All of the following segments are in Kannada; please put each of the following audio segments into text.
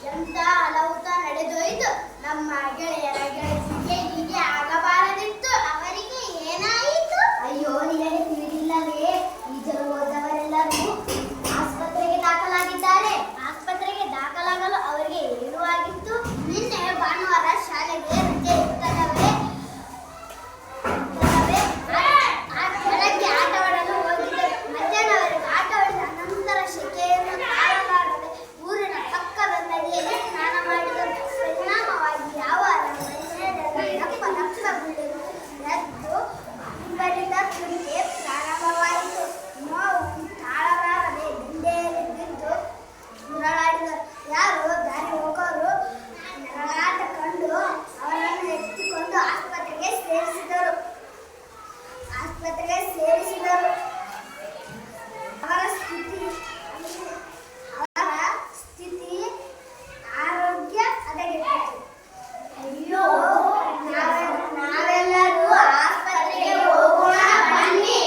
ಎಂತ ಅನಾಹುತ ನಡೆದೋಯ್ತು. ನಮ್ಮ ಗೆಳೆಯರ ಗೆಳತಿಗೆ ಹೀಗೆ ಆಗಬಾರದಿತ್ತು. ಅವರಿಗೆ ಏನಾಯಿತು? ಅಯ್ಯೋ, ನಿನಗೆ ತಿಳಿದಿಲ್ಲವೇ? ಈಜಲು ಹೋದವರೆಲ್ಲರೂ ಆಸ್ಪತ್ರೆಗೆ ದಾಖಲಾಗಿದ್ದಾರೆ. ಆಸ್ಪತ್ರೆಗೆ ದಾಖಲಾಗಲು ಅವರಿಗೆ ಏನು ಆಗಿತ್ತು? ನಿನ್ನೆ ಭಾನುವಾರ ಶಾಲೆಗೆ ರಜೆ ಇತ್ತಲ್ಲವೇ? ಬೆಳಗ್ಗೆ ಆಟವಾಡಲು ಹೋಗಿದ್ದರು. ಮಧ್ಯಾಹ್ನವರೆಗೆ ಆಟವಾಡಿದ ನಂತರ ಶೆಕೆಯನ್ನು ತಾಳಲಾರದೆ ಊರಿನ ಪಕ್ಕದ ನದಿಯಲ್ಲಿ ಸ್ನಾನ ಮಾಡಿದರು. ಪರಿಣಾಮವಾಗಿ ಯಾವಾರ ಮನೆಯಲ್ಲಿ ದಪ್ಪ ದಪ್ಪ ಗುಳ್ಳೆಗಳು ಎದ್ದು ವಿಪರೀತ ತುರಿಕೆ ಪ್ರಾರಂಭವಾಯಿತು. ನೋವು ತಾಳಲಾರದೆ ದಂಡೆಯಲ್ಲಿ ಬಿದ್ದು ಉರುಳಾಡಿದರು. ಯಾರೋ ದಾರಿ ಹೋಗೋರು ನರಳಾಟ ಕಂಡು ಅವರನ್ನು ಎತ್ತಿಕೊಂಡು ಆಸ್ಪತ್ರೆಗೆ ಸೇರಿಸಿದರು. ಅವರ ಸ್ಥಿತಿ ಆರೋಗ್ಯ ಹದಗೆಟ್ಟಿತು. ಅಯ್ಯೋ, ನಾವೆಲ್ಲರೂ ಆಸ್ಪತ್ರೆಗೆ ಹೋಗೋಣ ಬನ್ನಿ.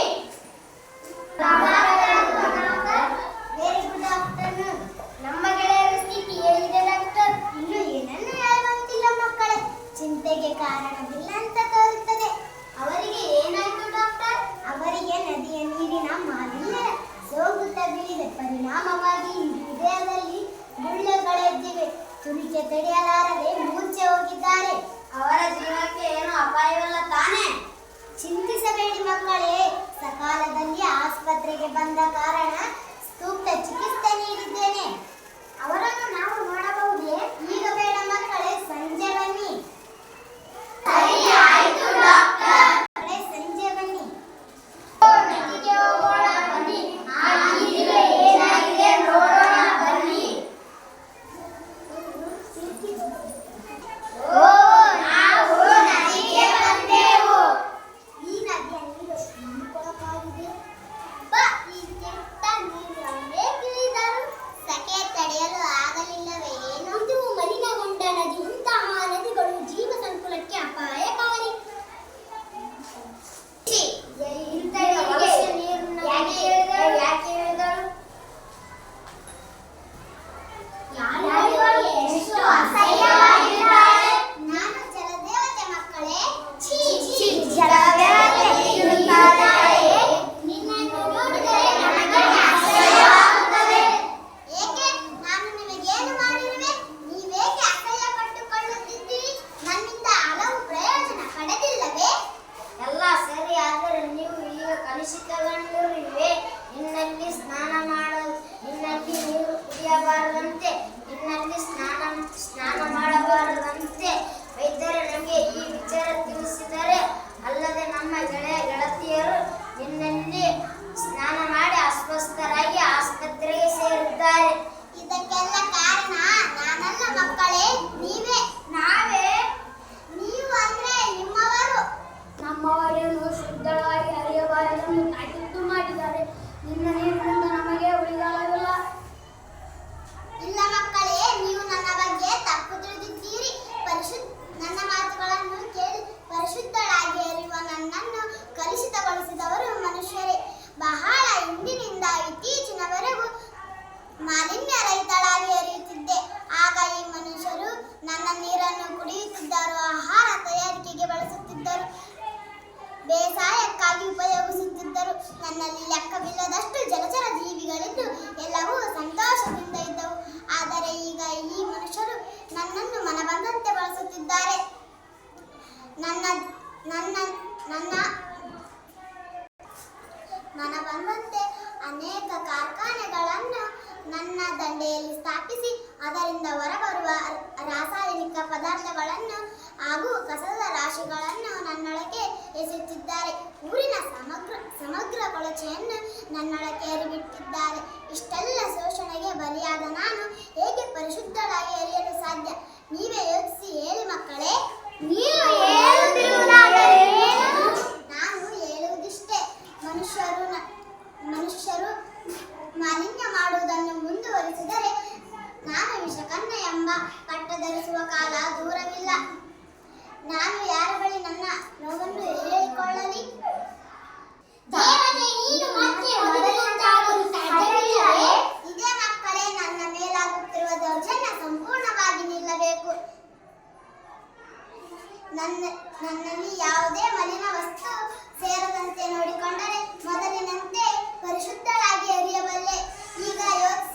Very good afternoon. ನಮ್ಮ ಗೆಳೆಯರ ಸ್ಥಿತಿ ಏನಿದೆ ಡಾಕ್ಟರ್? ಇನ್ನು ಏನನ್ನು ಹೇಳುವಂತಿಲ್ಲ ಮಕ್ಕಳೇ. ಚಿಂತೆಗೆ ಕಾರಣವಿಲ್ಲ ಅಂತ ತೋರುತ್ತದೆ. ಅವರಿಗೆ ಏನಾಯ್ತು ಡಾಕ್ಟರ್? ಅವರಿಗೆ ನದಿಯ ನೀರಿನ ಮಾಲಿನ್ಯ ಸೋಂಕು ತಗುಲಿದೆ. ಪರಿಣಾಮವಾಗಿ ಹೃದಯದಲ್ಲಿ ಗುಳ್ಳೆಗಳೆದ್ದಿವೆ. ತುರಿಕೆ ತಡೆಯಲಾರದೆ ಮೂರ್ಛೆ ಹೋಗಿದ್ದಾರೆ. ಅವರ ಜೀವಕ್ಕೆ ಏನು ಅಪಾಯವಲ್ಲ ತಾನೇ? ಚಿಂತಿಸಬೇಡಿ ಮಕ್ಕಳೇ. ಸಕಾಲದಲ್ಲಿ ಆಸ್ಪತ್ರೆಗೆ ಬಂದ ಕಾರಣ ಸೂಕ್ತ ಚಿಕಿತ್ಸೆ ನೀಡಿದ್ದೇನೆ. ಅವರನ್ನು ನಾವು ನೋಡಬಹುದೇ? ಈಗ ಬೇಡ ಮಕ್ಕಳೇ, ಸಂಜೆ ಬನ್ನಿ. ಸರಿ, ಆಯ್ತು ಡಾಕ್ಟರ್. ಸಂಜೆ ಬನ್ನಿ. ನದಿಗೆ ಹೋಗೋಣ ಬನ್ನಿ. ಆ ನೀರಿಗೆ ಏನಾಗಿದೆ ನೋಡೋಣ ಬನ್ನಿ. ಓ, ನಾವು ನದಿಗೆ ಬಂದೆವು. ಈ ನದಿಯ ನೀರು ಎಷ್ಟು ಕೊಳಕಾಗಿದೆ. ಈ ಕೆಟ್ಟ ನೀರನ್ನೇ ತಿಳಿದರು. ಸೆಕೆ ತಡೆಯಲು ಆಗಲಿಲ್ಲವೇ ಏನು? ಇದು ಮಲಿನಗೊಂಡ ನದಿ. ಇಂತಹ ನದಿಗಳು ಜೀವ ಸಂಕುಲಕ್ಕೆ ಅಪಾಯಕಾರಿ. ಯಾಕೆ ಹೇಳಿದರು? ಎಷ್ಟು ಅಸಹ್ಯವಾಗಿದ್ದಾರೆ. ನಾನು ಜಲದೇವತೆ ಮಕ್ಕಳೇ. ಜಲದೇವತೆ ನಿನ್ನನ್ನು ನೋಡಿದರೆ ನನಗೆ ಅಸಹ್ಯವಾಗುತ್ತದೆ. ಏಕೆ? ನಾನು ನಿಮಗೇನು ಮಾಡಿರುವೆ? ನೀವೇಕೆ ಅಸಹ್ಯ ಪಟ್ಟುಕೊಳ್ಳುತ್ತಿದ್ದೀರಿ? ನನ್ನಿಂದ ಹಲವು ಪ್ರಯೋಜನ ಪಡೆದಿಲ್ಲವೇ? ಎಲ್ಲ ಸರಿ, ಆದರೆ ನೀವು ಈಗ ಕಲುಷಿತಗೊಂಡಿರುವೆ. ನಿನ್ನಲ್ಲಿ ಸ್ನಾನ ನಿನ್ನಲ್ಲಿ ನೀರು ಕುಡಿಯಬಾರದಂತೆ, ನಿನ್ನಲ್ಲಿ ಸ್ನಾನ ಮಾಡಬಾರದಂತೆ ವೈದ್ಯರು ನಮಗೆ ಈ ವಿಚಾರ ತಿಳಿಸಿದರೆ. ಅಲ್ಲದೆ ನಮ್ಮ ಗೆಳತಿಯರು ನಿನ್ನಲ್ಲಿ ಸ್ನಾನ ಮಾಡಿ ಅಸ್ವಸ್ಥರಾಗಿ ಆಸ್ಪತ್ರೆಗೆ ಸೇರಿದ್ದಾರೆ. ಇದಕ್ಕೆಲ್ಲ ಕಾರಣ ನಾನಲ್ಲ ಮಕ್ಕಳೇ, ನೀವೇ. ನಾವೇ? ನೀವು ಅಂದ್ರೆ ನಿಮ್ಮವರು. ನಮ್ಮವರೇನು ಶುದ್ಧವಾಗಿ ಹರಿಯಬಾರದನ್ನು ತಾಕೀತು ಮಾಡಿದ್ದಾರೆ. ನಿನ್ನ ನೀರಿನಿಂದ ನಮಗೆ ಉಳಿಗಾಲವಿಲ್ಲ. ಇಲ್ಲ ಮಕ್ಕಳೇ, ನೀವು ನನ್ನ ಬಗ್ಗೆ ತಪ್ಪು ತಿಳಿದಿದ್ದೀರಿ. ನನ್ನ ಮಾತುಗಳನ್ನು ಕೇಳಿ ಪರಿಶುದ್ಧಳಾಗಿ ಹರಿಯುವ ನನ್ನನ್ನು ಕಲುಷಿತಗೊಳಿಸಿದವರು ಮನುಷ್ಯರೇ. ಬಹಳ ಹಿಂದಿನಿಂದ ಇತ್ತೀಚಿನವರೆಗೂ ಮಾಲಿನ್ಯ ರಹಿತಳಾಗಿ ಹರಿಯುತ್ತಿದ್ದೆ. ಆಗ ಈ ಮನುಷ್ಯರು ನನ್ನ ನೀರನ್ನು ಕುಡಿಯುತ್ತಿದ್ದರು, ಆಹಾರ ತಯಾರಿಕೆಗೆ ಬಳಸುತ್ತಿದ್ದರು, ಬೇಸಾಯಕ್ಕಾಗಿ ಉಪಯೋಗಿಸುತ್ತಿದ್ದರು. ನನ್ನಲ್ಲಿ ಲೆಕ್ಕವಿಲ್ಲದಷ್ಟು ಜಲಚರ ಜೀವಿಗಳಿದ್ದು ಎಲ್ಲವೂ ಸಂತೋಷದಿಂದ ಇದ್ದವು. ಆದರೆ ಈಗ ಈ ಮನುಷ್ಯರು ನನ್ನನ್ನು ಮನಬಂದಂತೆ ಬಳಸುತ್ತಿದ್ದಾರೆ. ಮನಬಂದಂತೆ ಅನೇಕ ಕಾರ್ಖಾನೆಗಳನ್ನು ನನ್ನ ದಂಡೆಯಲ್ಲಿ ಸ್ಥಾಪಿಸಿ ಅದರಿಂದ ಹೊರಬರುವ ರಾಸಾಯನಿಕ ಪದಾರ್ಥಗಳನ್ನು ಹಾಗೂ ಕಸದ ರಾಶಿಗಳನ್ನು ನನ್ನೊಳಗೆ ಎಸೆಯುತ್ತಿದ್ದಾರೆ. ಊರಿನ ಸಮಗ್ರ ಕೊಳಚೆಯನ್ನು ನನ್ನೊಳಗೆ ಹರಿಬಿಟ್ಟಿದ್ದಾರೆ. ಇಷ್ಟೆಲ್ಲ ಶೋಷಣೆಗೆ ಬಲಿಯಾದ ನಾನು ಹೇಗೆ ಪರಿಶುದ್ಧರಾಗಿ ಹರಿಯಲು ಸಾಧ್ಯ? ನೀವೇ ಯೋಚಿಸಿ ಹೇಳಿ ಮಕ್ಕಳೇ. ನಾನು ಹೇಳುವುದಿಷ್ಟೇ. ಮನುಷ್ಯರು ಮಾಲಿನ್ಯ ಮಾಡುವುದನ್ನು ಮುಂದುವರಿಸಿದರೆ ನಾನು ವಿಷಕನ್ನೆ ಎಂಬ ಪಟ್ಟ ಧರಿಸುವ ಕಾಲ ದೂರವಿಲ್ಲ. ನಾನು ಯಾರ ಬಳಿ ನನ್ನ ನೋವನ್ನು ಹೇಳಿಕೊಳ್ಳಲಿ? ಇದೇ ಮಕ್ಕಳೇ, ನನ್ನ ಮೇಲಾಗುತ್ತಿರುವ ದೌರ್ಜನ್ಯ ಸಂಪೂರ್ಣ ನನ್ನಲ್ಲಿ ಯಾವುದೇ ಮಲಿನ ವಸ್ತು ಸೇರದಂತೆ ನೋಡಿಕೊಂಡರೆ ಮೊದಲಿನಂತೆ ಪರಿಶುದ್ಧರಾಗಿ ಅರಿಯಬಲ್ಲೆ. ಈಗ ಯೋಚಿಸಿ